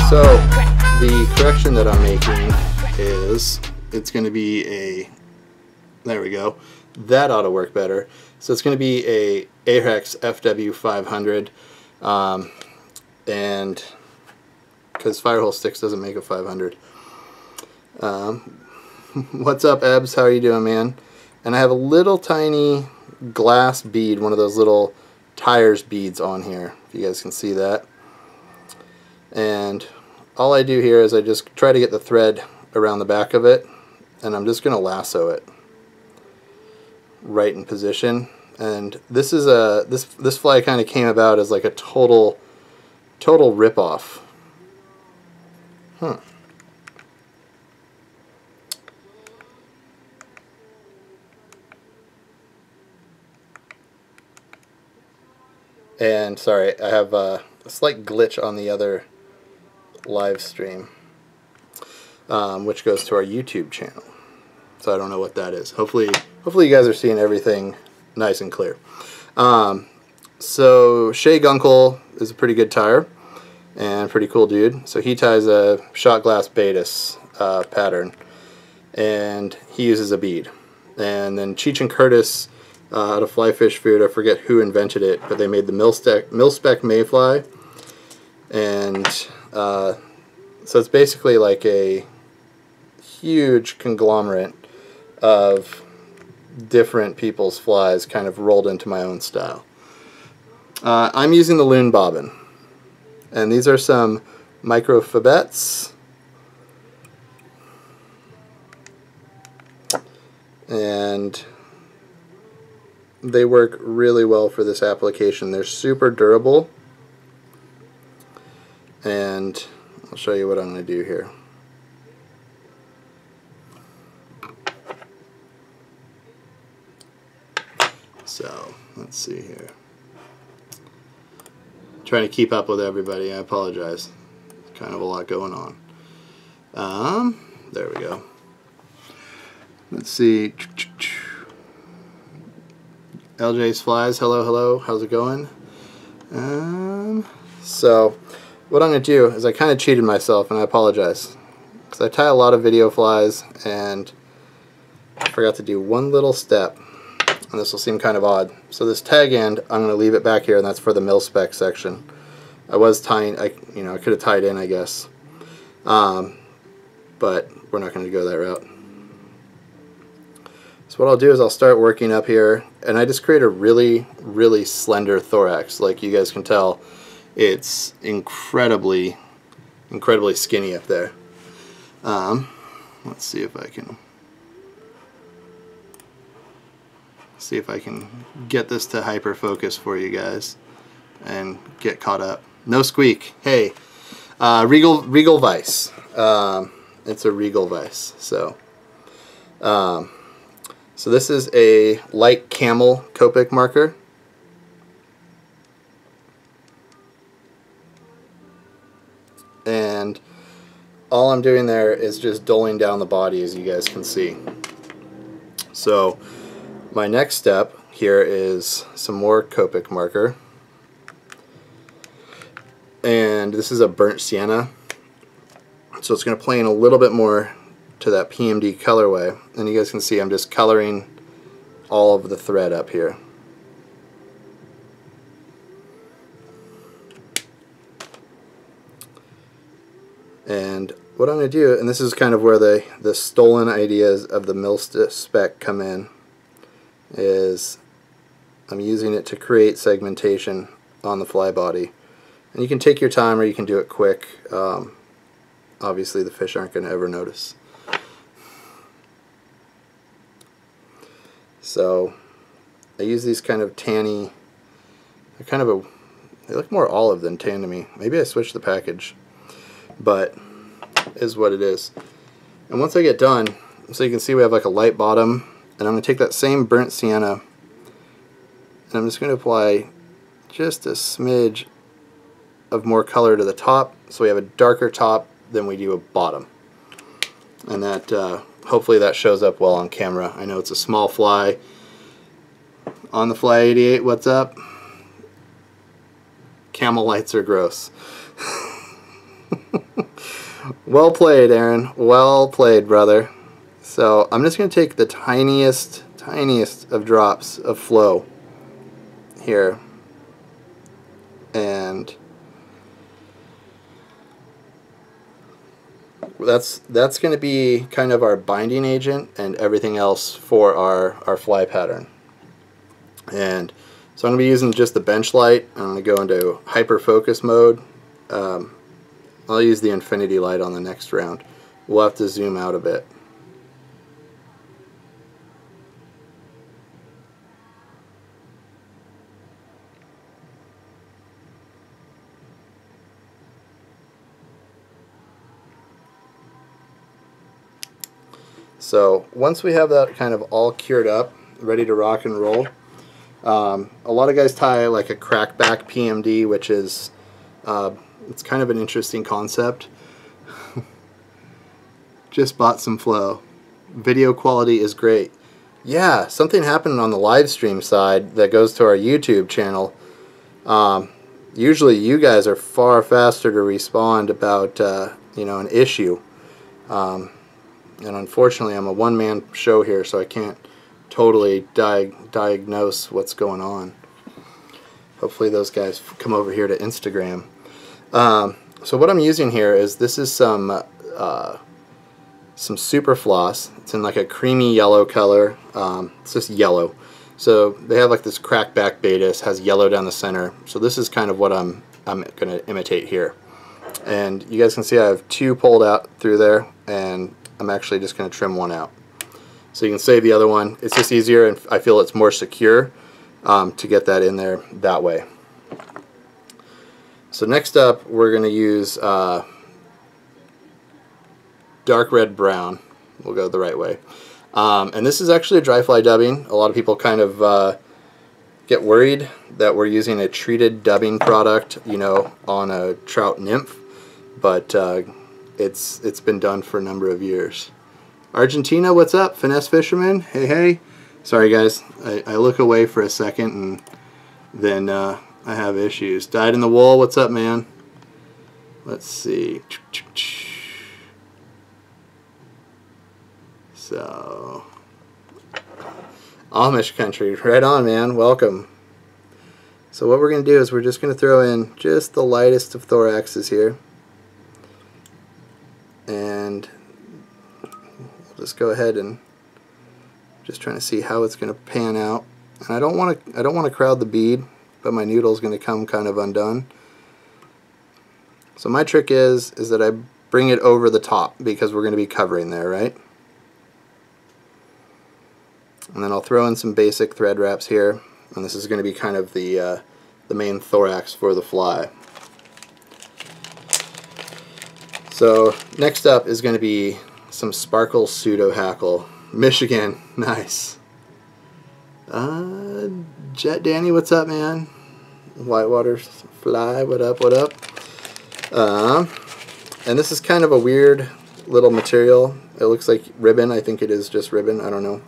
So the correction that I'm making is it's going to be a, there we go, that ought to work better. So it's going to be a Ahrex FW500, and because Firehole Sticks doesn't make a 500. What's up, Ebbs? How are you doing, man? And I have a little tiny glass bead, one of those little tires beads on here, if you guys can see that. And all I do here is I just try to get the thread around the back of it, and I'm just going to lasso it right in position. And this is a this fly kind of came about as like a total rip-off. And sorry, I have a slight glitch on the other live stream, which goes to our YouTube channel. So I don't know what that is. Hopefully you guys are seeing everything nice and clear. So Shay Gunkel is a pretty good tire and pretty cool dude. So he ties a shot glass Baetis pattern, and he uses a bead. And then Cheech and Curtis out of Fly Fish Food, I forget who invented it, but they made the mil-spec mayfly, and so it's basically like a huge conglomerate of different people's flies kind of rolled into my own style. I'm using the Loon bobbin, and these are some microphobettes, and they work really well for this application. They're super durable, and I'll show you what I'm going to do here. So let's see here. Trying to keep up with everybody. I apologize. Kind of a lot going on. There we go. Let's see. LJ's Flies, hello, how's it going? So what I'm going to do is I kind of cheated myself, and I apologize, because I tie a lot of video flies and I forgot to do one little step, and this will seem kind of odd. So this tag end, I'm going to leave it back here, and that's for the mil-spec section. I was tying, I could have tied in, I guess, but we're not going to go that route. So what I'll do is I'll start working up here, and I just create a really slender thorax. Like you guys can tell, it's incredibly skinny up there. Let's see if I can get this to hyper focus for you guys and get caught up. No squeak. Hey, Regal Vice. It's a Regal Vice. So this is a light camel Copic marker. And all I'm doing there is just doling down the body, as you guys can see. So my next step here is some more Copic marker. And this is a burnt sienna. So it's going to play in a little bit more to that PMD colorway, and you guys can see I'm just coloring all of the thread up here. And what I'm going to do, and this is kind of where the stolen ideas of the mil-spec come in, is I'm using it to create segmentation on the fly body. And you can take your time, or you can do it quick. Obviously the fish aren't going to ever notice. So I use these kind of tanny, they're kind of they look more olive than tan to me. Maybe I switched the package, but it is what it is. And once I get done, so you can see we have like a light bottom, and I'm going to take that same burnt sienna, and I'm just going to apply just a smidge of more color to the top, so we have a darker top than we do a bottom. And that hopefully that shows up well on camera. I know it's a small fly. On the Fly 88, what's up? Camel lights are gross. Well played, Aaron. Well played, brother. So I'm just going to take the tiniest of drops of flow here, and that's going to be kind of our binding agent and everything else for our fly pattern. And so I'm going to be using just the bench light. I'm going to go into hyper focus mode. I'll use the infinity light on the next round. We'll have to zoom out a bit. So once we have that kind of all cured up, ready to rock and roll, a lot of guys tie like a crackback PMD, which is it's kind of an interesting concept. Just bought some flow. Video quality is great. Yeah, something happened on the live stream side that goes to our YouTube channel. Usually you guys are far faster to respond about you know, an issue. And unfortunately I'm a one-man show here, so I can't totally diagnose what's going on. Hopefully those guys come over here to Instagram. So what I'm using here is, this is some super floss. It's in like a creamy yellow color. It's just yellow. So they have like this crackback Batis, has yellow down the center. So this is kind of what I'm going to imitate here. And you guys can see I have 2 pulled out through there, and I'm actually just going to trim one out. So you can save the other one. It's just easier, and I feel it's more secure to get that in there that way. So next up, we're going to use dark red brown. We'll go the right way. And this is actually a dry fly dubbing. A lot of people kind of get worried that we're using a treated dubbing product, you know, on a trout nymph, but it's been done for a number of years. Argentina, what's up? Finesse Fisherman, hey hey. Sorry guys, I look away for a second and then I have issues. Dyed in the Wool, what's up, man? Let's see. So, Amish country, right on, man. Welcome. So what we're going to do is we're just going to throw in just the lightest of thoraxes here, and we'll just go ahead and just trying to see how it's going to pan out. And I don't want to crowd the bead, but my noodle is going to come kind of undone. So my trick is that I bring it over the top, because we're going to be covering there, right? And then I'll throw in some basic thread wraps here, and this is going to be kind of the main thorax for the fly. So next up is going to be some sparkle pseudo hackle. Michigan, nice. Jet Danny, what's up, man? Whitewater fly, what up, what up? And this is kind of a weird little material. It looks like ribbon. I think it is just ribbon. I don't know.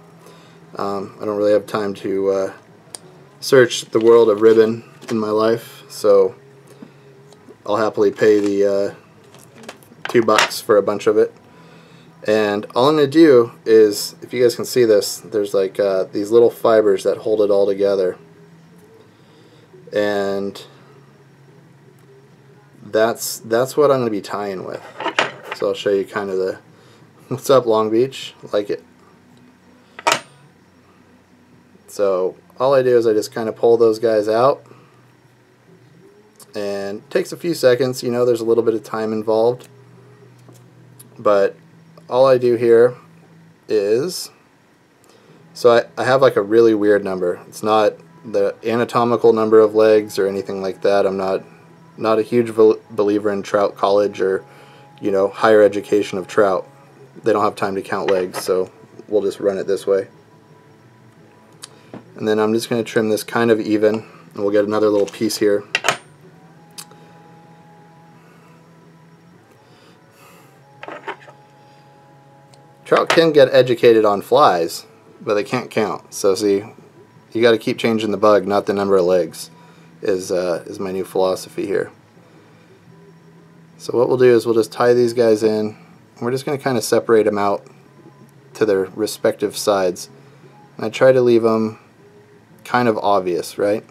I don't really have time to search the world of ribbon in my life, so I'll happily pay the $2 for a bunch of it. And all I'm going to do is, if you guys can see this, there's like these little fibers that hold it all together, and that's what I'm going to be tying with. So I'll show you kind of the, what's up Long Beach, like it. So all I do is I just kind of pull those guys out, and it takes a few seconds. You know, there's a little bit of time involved, but all I do here is, so I have like a really weird number. It's not the anatomical number of legs or anything like that. I'm not a huge believer in trout college or, you know, higher education of trout. They don't have time to count legs, so we'll just run it this way. And then I'm just going to trim this kind of even, and we'll get another little piece here. Trout can get educated on flies, but they can't count. So see, you got to keep changing the bug, not the number of legs, is my new philosophy here. So what we'll do is we'll just tie these guys in. We're just going to kind of separate them out to their respective sides. And I try to leave them kind of obvious, right?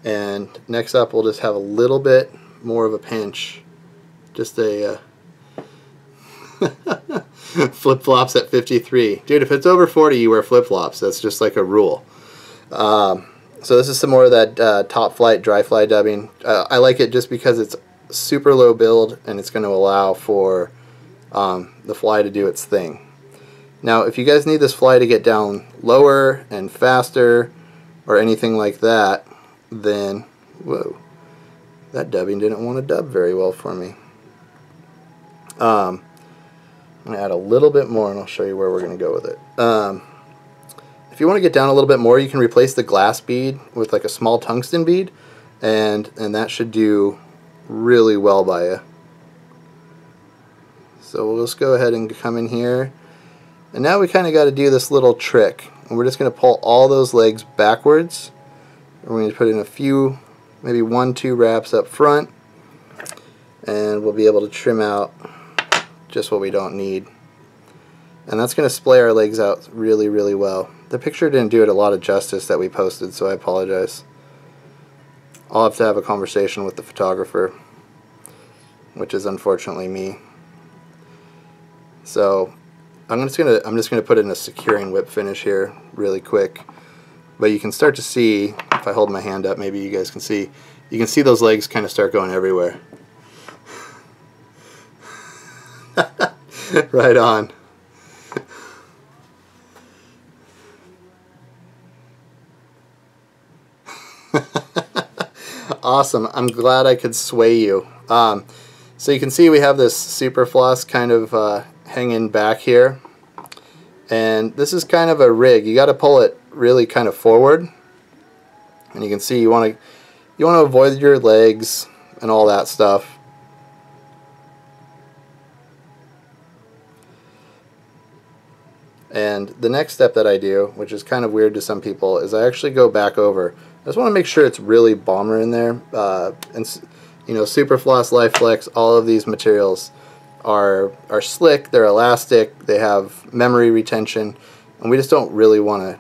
And next up we'll just have a little bit more of a pinch. Just a flip-flops at 53. Dude, if it's over 40 you wear flip-flops. That's just like a rule. So this is some more of that top flight, dry fly dubbing. I like it just because it's super low build and it's going to allow for the fly to do its thing. Now if you guys need this fly to get down lower and faster or anything like that, then, whoa, that dubbing didn't want to dub very well for me. I'm going to add a little bit more and I'll show you where we're going to go with it. If you want to get down a little bit more, you can replace the glass bead with like a small tungsten bead, and that should do really well by you. So we'll just go ahead and come in here, and now we kind of got to do this little trick, and we're just going to pull all those legs backwards. We're going to put in a few, maybe 1-2 wraps up front, and we'll be able to trim out just what we don't need. And that's going to splay our legs out really, really well. The picture didn't do it a lot of justice that we posted, so I apologize. I'll have to have a conversation with the photographer, which is unfortunately me. So I'm just gonna put in a securing whip finish here really quick. But you can start to see, if I hold my hand up, maybe you guys can see. You can see those legs kind of start going everywhere. Right on. Awesome. I'm glad I could sway you. So you can see we have this super floss kind of hanging back here, and this is kind of a rig. You got to pull it really kind of forward, and you can see you want to avoid your legs and all that stuff. And the next step that I do, which is kind of weird to some people, is I actually go back over. I just want to make sure it's really bomber in there. And you know, Superfloss, Life Flex, all of these materials are slick, they're elastic, they have memory retention, and we just don't really want to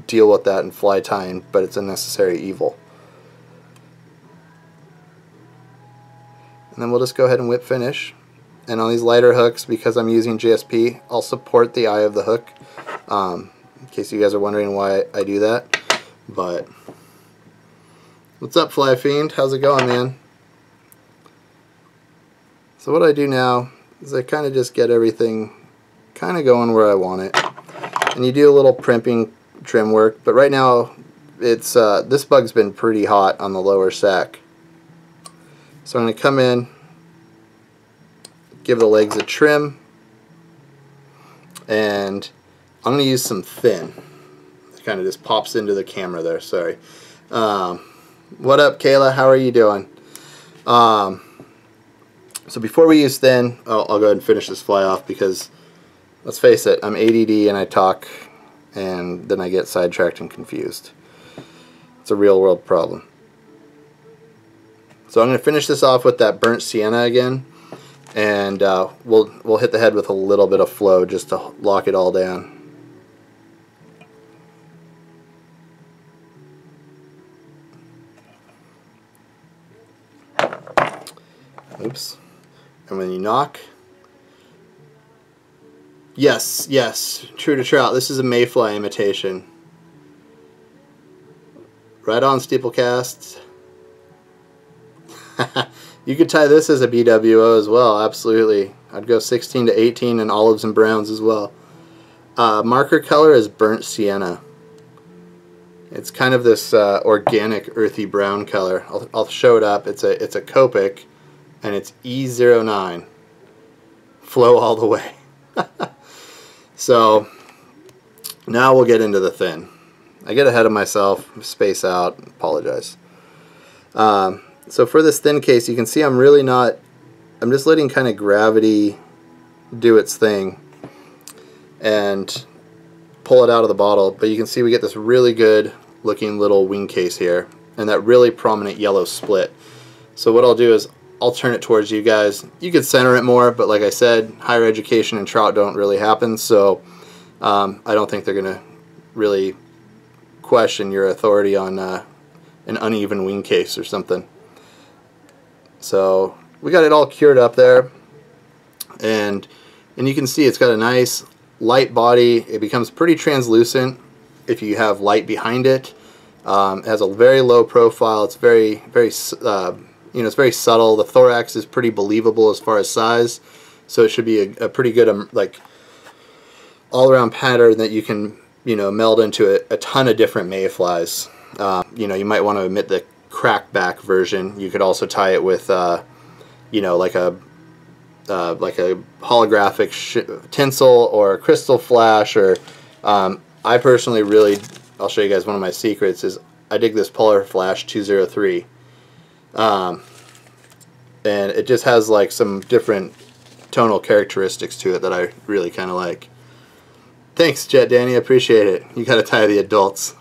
deal with that in fly tying, but it's a necessary evil. And then we'll just go ahead and whip finish. And on these lighter hooks, because I'm using GSP, I'll support the eye of the hook, in case you guys are wondering why I do that. But what's up, Fly Fiend? How's it going, man? So what I do now is I kind of just get everything kind of going where I want it, and you do a little primping trim work. But right now, it's this bug's been pretty hot on the lower sack, so I'm going to come in, give the legs a trim, and I'm going to use some thin. It kind of just pops into the camera there, sorry. What up, Kayla? How are you doing? So before we use thin, I'll go ahead and finish this fly off, because let's face it, I'm ADD and I talk and then I get sidetracked and confused. It's a real world problem. So I'm going to finish this off with that burnt sienna again. And we'll hit the head with a little bit of flow just to lock it all down. Oops. And when you knock, yes, yes, true to trout. This is a mayfly imitation. Right on, steeplecast. You could tie this as a BWO as well, absolutely. I'd go 16 to 18 in olives and browns as well. Marker color is burnt sienna. It's kind of this organic earthy brown color. I'll show it up. It's a Copic, and it's E09. Flow all the way. So now we'll get into the thin. I get ahead of myself, space out, apologize. So for this thin case, you can see I'm just letting kind of gravity do its thing and pull it out of the bottle. But you can see we get this really good looking little wing case here. and that really prominent yellow split. So what I'll do is I'll turn it towards you guys. You could center it more, but like I said, higher education and trout don't really happen, so I don't think they're going to really question your authority on an uneven wing case or something. So we got it all cured up there, and you can see it's got a nice light body. It becomes pretty translucent if you have light behind it. It has a very low profile. It's very it's very subtle. The thorax is pretty believable as far as size, so it should be a pretty good like all-around pattern that you can meld into a ton of different mayflies. You might want to omit the crackback version. You could also tie it with like a holographic tinsel or a crystal flash, or I personally really, I'll show you guys one of my secrets, is I dig this Polar Flash 203. And it just has like some different tonal characteristics to it that I really kind of like. Thanks, Jet Danny, I appreciate it. You gotta tie the adults.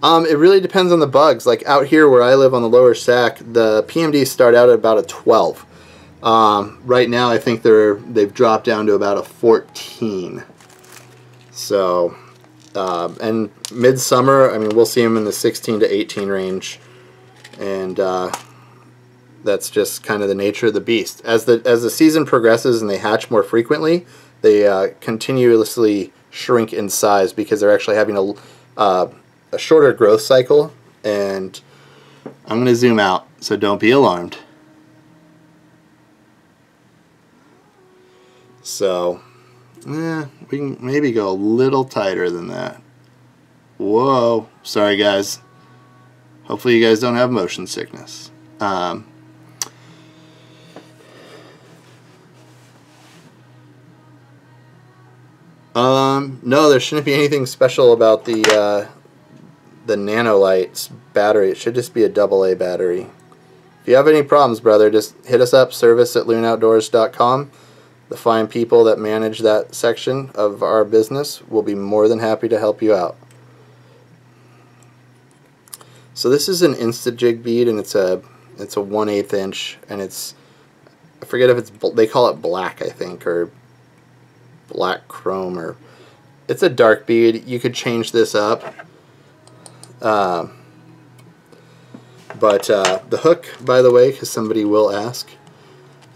It really depends on the bugs. Like out here where I live on the lower Sac, the PMDs start out at about a 12. Right now I think they've dropped down to about a 14. So, and midsummer, I mean, we'll see them in the 16 to 18 range, and that's just kind of the nature of the beast. As the season progresses and they hatch more frequently, they continuously shrink in size because they're actually having a shorter growth cycle. And I'm going to zoom out, so don't be alarmed. So, we can maybe go a little tighter than that. Whoa, sorry guys. Hopefully you guys don't have motion sickness. No, there shouldn't be anything special about the Nanolights battery. It should just be a AA battery. If you have any problems, brother, just hit us up, service@loonoutdoors.com. The fine people that manage that section of our business will be more than happy to help you out. So this is an Insta-Jig bead, and it's a 1/8 inch, and it's, I forget if it's, they call it black, I think, or black chrome, or it's a dark bead. You could change this up. But the hook, by the way, because somebody will ask,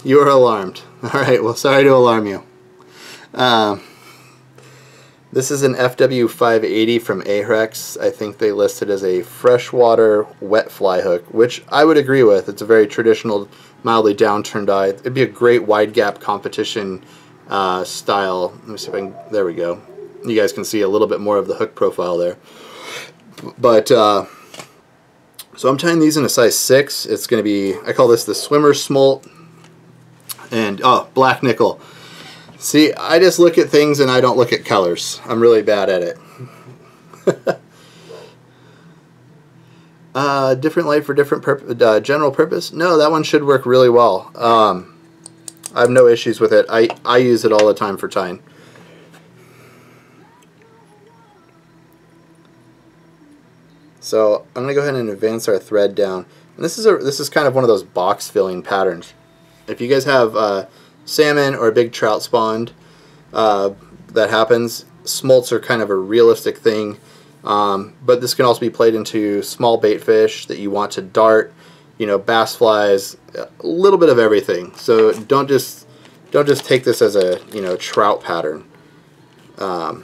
you are alarmed. Alright, well, sorry to alarm you. This is an FW580 from Ahrex. I think they listed as a freshwater wet fly hook, which I would agree with. It's a very traditional, mildly downturned eye. It'd be a great wide gap competition style. Let me see if I can, there we go. You guys can see a little bit more of the hook profile there. But, so I'm tying these in a size 6. It's going to be, I call this the Swimmer Smolt. And, oh, black nickel. See, I just look at things and I don't look at colors. I'm really bad at it. Different light for different general purpose? No, that one should work really well. I have no issues with it. I use it all the time for tying. So I'm going to go ahead and advance our thread down. And this is kind of one of those box filling patterns. If you guys have salmon or a big trout spawned, that happens. Smolts are kind of a realistic thing, but this can also be played into small bait fish that you want to dart, bass flies, a little bit of everything. So don't just take this as a trout pattern. So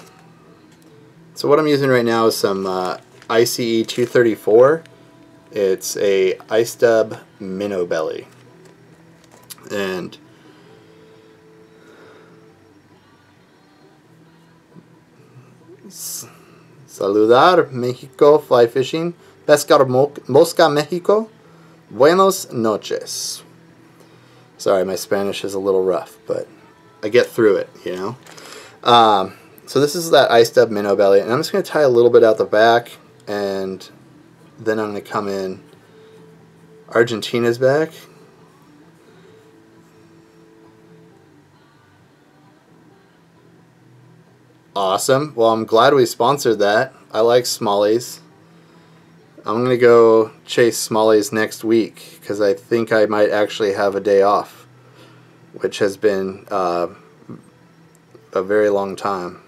what I'm using right now is some ICE 234. It's a ice dub minnow belly, and saludar Mexico fly fishing, pescar mosca Mexico, buenos noches. Sorry, my Spanish is a little rough, but I get through it, So this is that ice dub minnow belly, and I'm just going to tie a little bit out the back, and then I'm going to come in. Argentina's back. Awesome. Well, I'm glad we sponsored that. I like smallies. I'm going to go chase smallies next week because I think I might actually have a day off, which has been a very long time.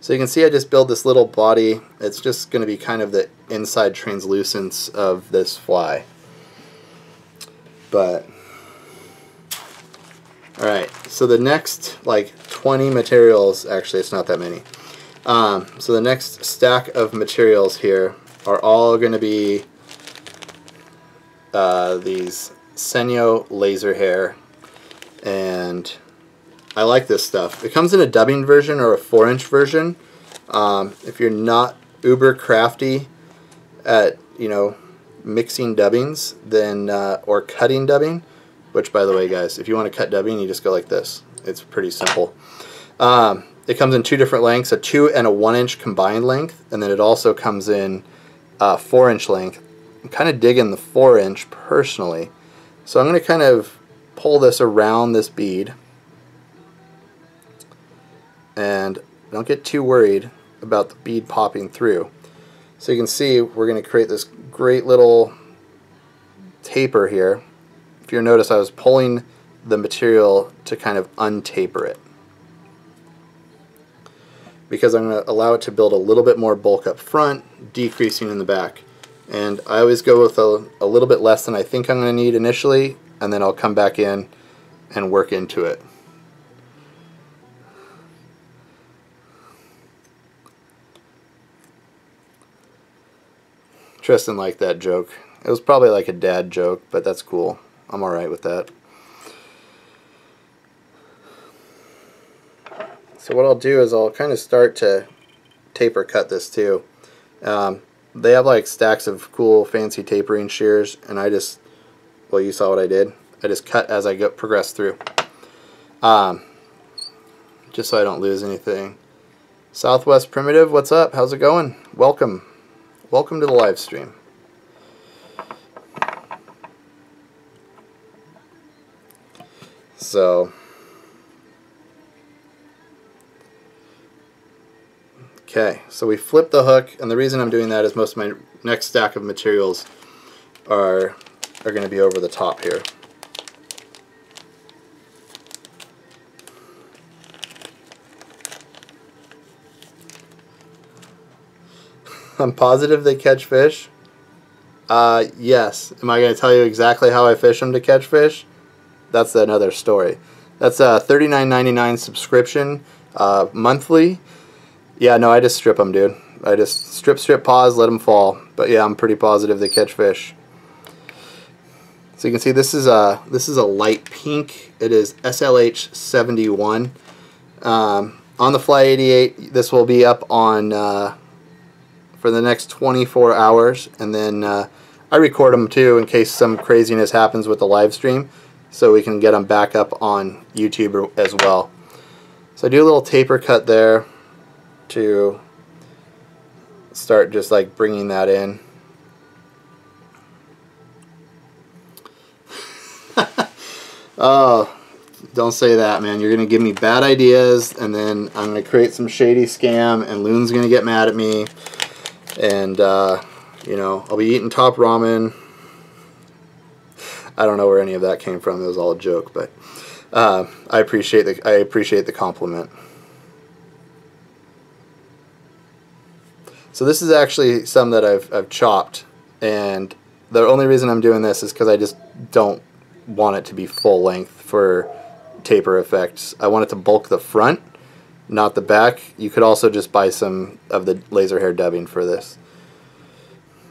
So you can see I just built this little body. It's just going to be kind of the inside translucence of this fly. But alright, so the next like 20 materials, actually it's not that many. So the next stack of materials here are all going to be these Senyo laser hair, and I like this stuff. It comes in a dubbing version or a 4-inch version. If you're not uber crafty at, you know, mixing dubbings, then or cutting dubbing, which by the way guys, if you want to cut dubbing, you just go like this. It's pretty simple. It comes in 2 different lengths, a 2 and a 1-inch combined length, and then it also comes in 4-inch length. I'm kind of digging the 4-inch personally, so I'm going to kind of pull this around this bead, and don't get too worried about the bead popping through. So you can see we're going to create this great little taper here. If you'll notice, I was pulling the material to kind of untaper it, because I'm going to allow it to build a little bit more bulk up front, decreasing in the back. And I always go with a little bit less than I think I'm going to need initially, and then I'll come back in and work into it. Tristan liked that joke. It was probably like a dad joke, but that's cool. I'm alright with that. So what I'll do is I'll kind of start to taper cut this too. They have like stacks of cool fancy tapering shears, and I just, well, you saw what I did. I just cut as I progress through, just so I don't lose anything. Southwest Primitive, what's up? How's it going? Welcome. Welcome to the live stream. So, okay, so we flip the hook, and the reason I'm doing that is most of my next stack of materials are going to be over the top here. I'm positive they catch fish. Yes. Am I going to tell you exactly how I fish them to catch fish? That's another story. That's a $39.99 subscription monthly. Yeah, no, I just strip them, dude. I just strip, pause, let them fall. But yeah, I'm pretty positive they catch fish. So you can see this is a light pink. It is SLH 71. On the Fly 88, this will be up on for the next 24 hours, and then I record them too in case some craziness happens with the live stream, so we can get them back up on YouTube as well. So I do a little taper cut there to start just like bringing that in. Oh, don't say that, man. You're going to give me bad ideas, and then I'm going to create some shady scam, and Loon's going to get mad at me. And, you know, I'll be eating top ramen. I don't know where any of that came from. It was all a joke, but I appreciate the compliment. So this is actually some that I've chopped, and the only reason I'm doing this is because I just don't want it to be full length for taper effects. I want it to bulk the front, not the back. You could also just buy some of the laser hair dubbing for this.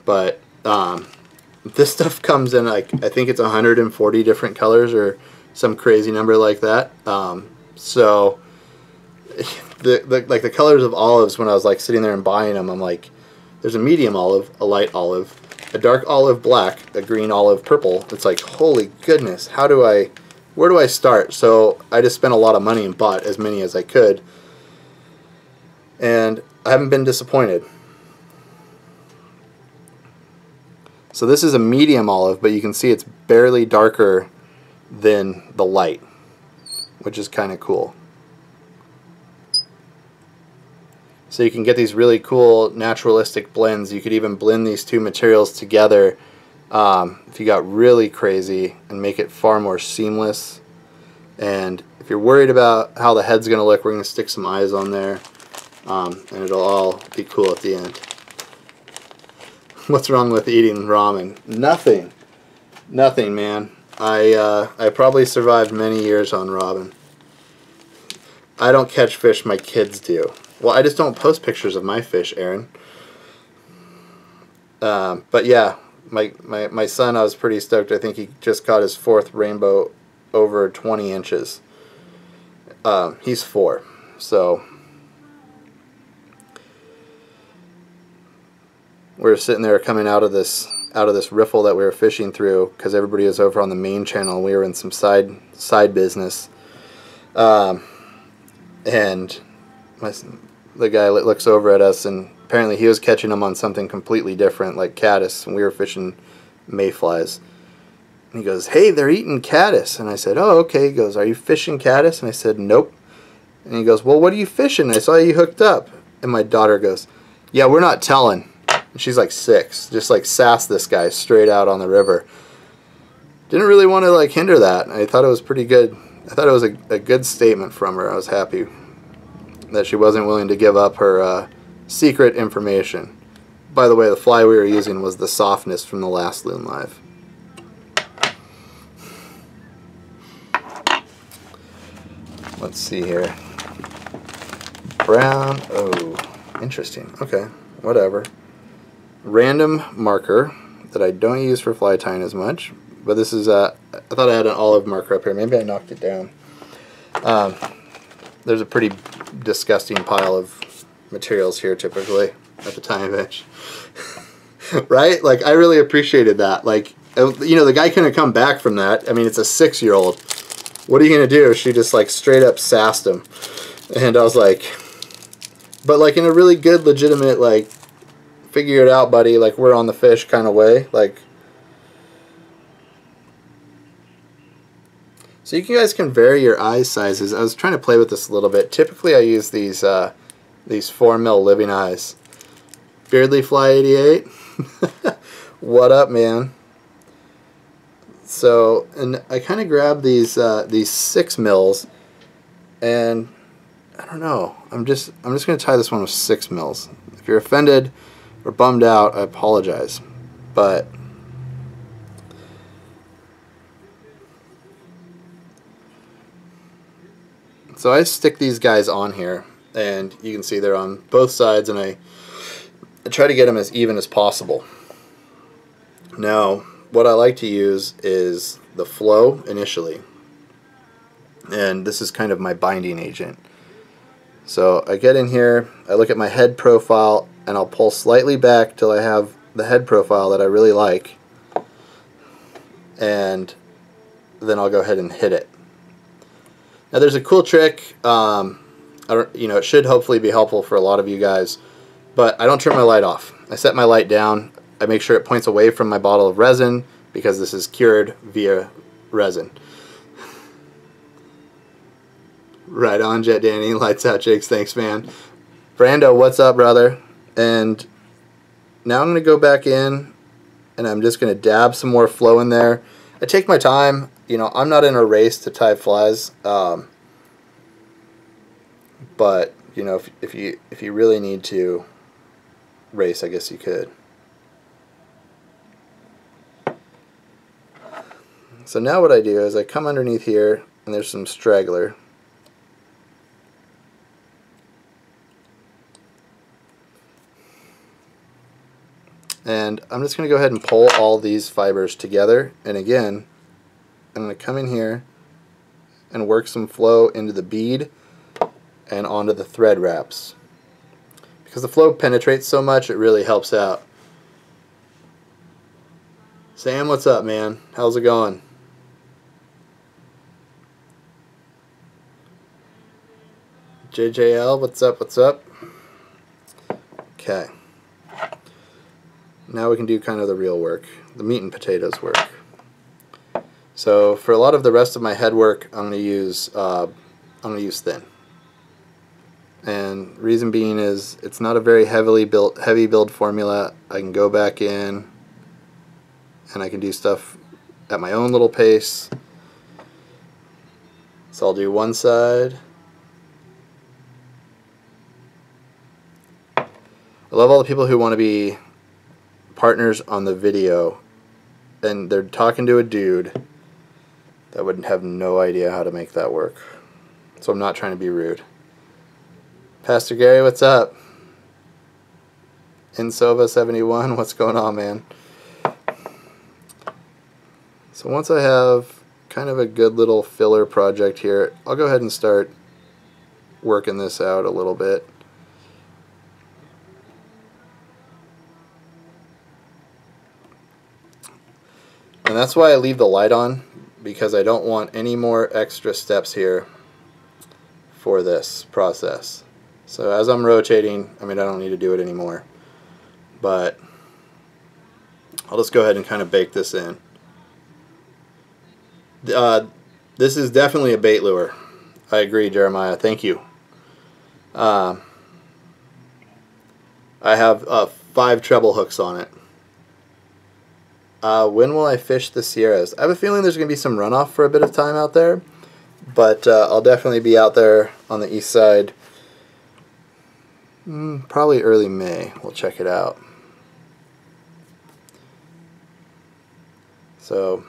But this stuff comes in, like, I think it's 140 different colors or some crazy number like that. So the colors of olives, when I was like sitting there and buying them, I'm like, there's a medium olive, a light olive, a dark olive black, a green olive purple. It's like, holy goodness, where do I start? So I just spent a lot of money and bought as many as I could, and I haven't been disappointed. So this is a medium olive, but you can see it's barely darker than the light, which is kind of cool. So you can get these really cool naturalistic blends. You could even blend these two materials together if you got really crazy and make it far more seamless. And if you're worried about how the head's going to look, we're going to stick some eyes on there, and it'll all be cool at the end. What's wrong with eating ramen? Nothing. Nothing, man. I probably survived many years on ramen. I don't catch fish, my kids do. Well, I just don't post pictures of my fish, Aaron. But yeah, my son, I was pretty stoked. I think he just caught his 4th rainbow over 20 inches. He's 4, so we're sitting there coming out of this riffle that we were fishing through because everybody was over on the main channel. We were in some side business, and the guy looks over at us, and apparently he was catching them on something completely different, like caddis, and we were fishing mayflies. And he goes, "Hey, they're eating caddis." And I said, "Oh, okay." He goes, "Are you fishing caddis?" And I said, "Nope." And he goes, "Well, what are you fishing? I saw you hooked up." And my daughter goes, "Yeah, we're not telling." And she's like 6, just like sassed this guy straight out on the river. Didn't really want to like hinder that. I thought it was pretty good. I thought it was a good statement from her. I was happy that she wasn't willing to give up her secret information. By the way, the fly we were using was the Softness from the last Loon Live. Let's see here. Brown. Oh, interesting. Okay, whatever. Random marker that I don't use for fly tying as much. But this is, I thought I had an olive marker up here. Maybe I knocked it down. There's a pretty disgusting pile of materials here typically at the tying bench. Right? Like, I really appreciated that. Like, you know, the guy couldn't come back from that. I mean, it's a 6-year-old. What are you going to do? She just, like, straight up sassed him. And I was like, but, like, in a really good, legitimate, like, figure it out, buddy, like, we're on the fish kind of way. Like, so you guys can vary your eye sizes. I was trying to play with this a little bit. Typically I use these 4mm living eyes. Beardly Fly 88. What up, man? So, and I kind of grabbed these 6mm, and I don't know. I'm just going to tie this one with 6mm. If you're offended or bummed out, I apologize. But so I stick these guys on here, and you can see they're on both sides, and I try to get them as even as possible. Now, what I like to use is the flow initially, and this is kind of my binding agent. So I get in here, I look at my head profile, and I'll pull slightly back till I have the head profile that I really like, and then I'll go ahead and hit it. Now there's a cool trick, it should hopefully be helpful for a lot of you guys, but I don't turn my light off. I set my light down, I make sure it points away from my bottle of resin, because this is cured via resin. Right on, Jet Danny, lights out, Jakes, thanks man. Brando, what's up, brother? And now I'm going to go back in, and I'm just going to dab some more flow in there. I take my time. You know, I'm not in a race to tie flies, but you know, if you really need to race, I guess you could. So now what I do is I come underneath here, and there's some straggler. And I'm just going to go ahead and pull all these fibers together, and again, I'm going to come in here and work some flow into the bead and onto the thread wraps. Because the flow penetrates so much, it really helps out. Sam, what's up, man? How's it going? JJL, what's up, what's up? Okay. Now we can do kind of the real work, the meat and potatoes work. So for a lot of the rest of my head work, I'm going to use thin. and reason being is it's not a very heavy build formula. I can go back in and I can do stuff at my own little pace. So I'll do one side. I love all the people who want to be partners on the video and they're talking to a dude that would have no idea how to make that work. So I'm not trying to be rude. Pastor Gary, what's up? Insova71, what's going on, man? So once I have kind of a good little filler project here, I'll go ahead and start working this out a little bit. And that's why I leave the light on, because I don't want any more extra steps here for this process. So as I'm rotating, I mean, I don't need to do it anymore, but I'll just go ahead and kind of bake this in. This is definitely a bait lure. I agree, Jeremiah. Thank you. I have 5 treble hooks on it. When will I fish the Sierras? I have a feeling there's going to be some runoff for a bit of time out there, but I'll definitely be out there on the east side. Probably early May. We'll check it out. So,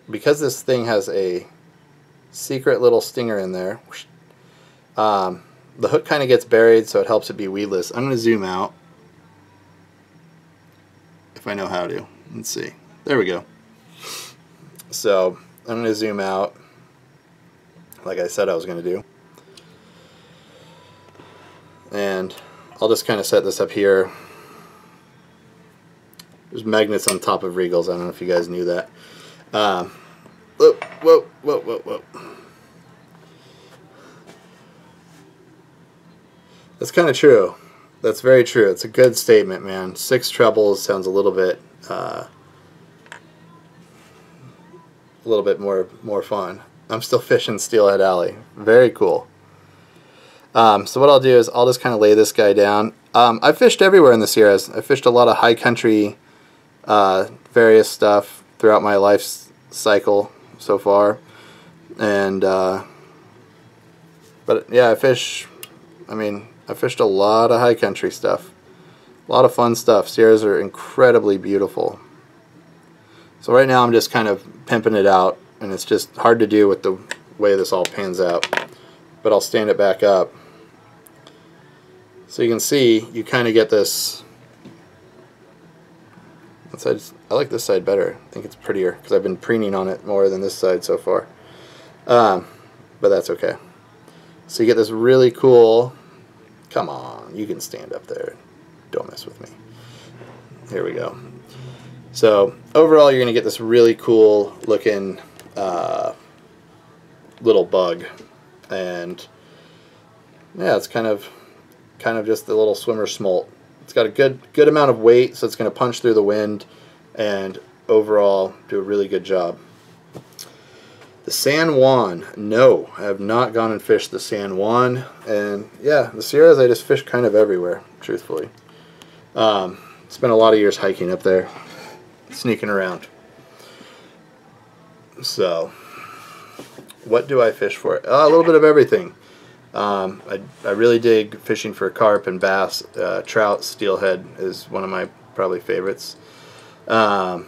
because this thing has a secret little stinger in there, the hook kind of gets buried, so it helps it be weedless. I'm going to zoom out if I know how to. Let's see. There we go. So I'm going to zoom out like I said I was going to do. And I'll just kind of set this up here. There's magnets on top of Regals. I don't know if you guys knew that. Whoa, whoa, whoa, whoa, whoa. That's kind of true. That's very true. It's a good statement, man. 6 trebles sounds a little bit more fun. I'm still fishing Steelhead Alley. Very cool. So what I'll do is I'll just kind of lay this guy down. I've fished everywhere in the Sierras. I've fished a lot of high country, various stuff throughout my life cycle so far, and but yeah, I fished a lot of high country stuff, a lot of fun stuff. Sierras are incredibly beautiful. So right now I'm just kind of pimping it out, and it's just hard to do with the way this all pans out, but I'll stand it back up. So you can see, you kind of get this. I like this side better. I think it's prettier because I've been preening on it more than this side so far. But that's okay. So you get this really cool. Come on, you can stand up there. Don't mess with me. Here we go. So overall, you're going to get this really cool looking little bug, and yeah, it's kind of just a little swimmer smolt. It's got a good amount of weight, so it's going to punch through the wind and overall do a really good job. The San Juan, no, I have not gone and fished the San Juan, and yeah, the Sierras I just fish kind of everywhere, truthfully. Spent a lot of years hiking up there, sneaking around. So, what do I fish for? A little bit of everything. I really dig fishing for carp and bass. Trout, steelhead is one of my probably favorites. Yeah,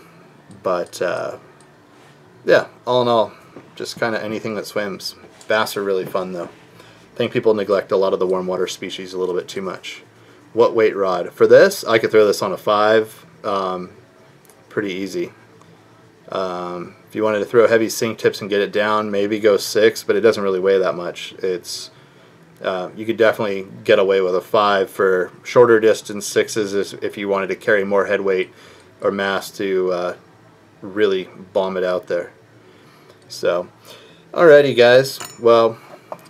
all in all, just kind of anything that swims. Bass are really fun though. I think people neglect a lot of the warm water species a little bit too much. What weight rod? For this, I could throw this on a 5. Pretty easy. If you wanted to throw heavy sink tips and get it down, maybe go 6, but it doesn't really weigh that much. It's you could definitely get away with a 5 for shorter distance 6s if you wanted to carry more head weight or mass to really bomb it out there. So, alrighty guys, well,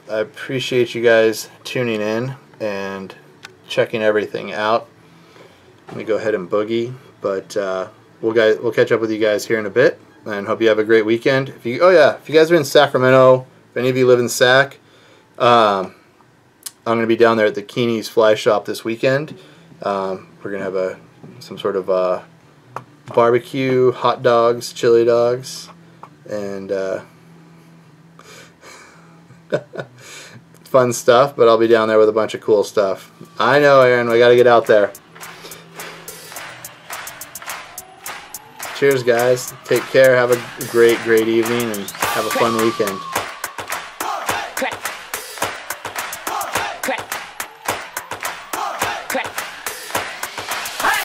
I appreciate you guys tuning in and checking everything out. Let me go ahead and boogie, but we'll catch up with you guys here in a bit, and hope you have a great weekend. If you guys are in Sacramento, if any of you live in Sac, I'm going to be down there at the Keeney's Fly Shop this weekend. We're going to have some sort of barbecue, hot dogs, chili dogs, and fun stuff, but I'll be down there with a bunch of cool stuff. I know, Aaron, I got to get out there. Cheers, guys. Take care. Have a great evening, and have a fun weekend.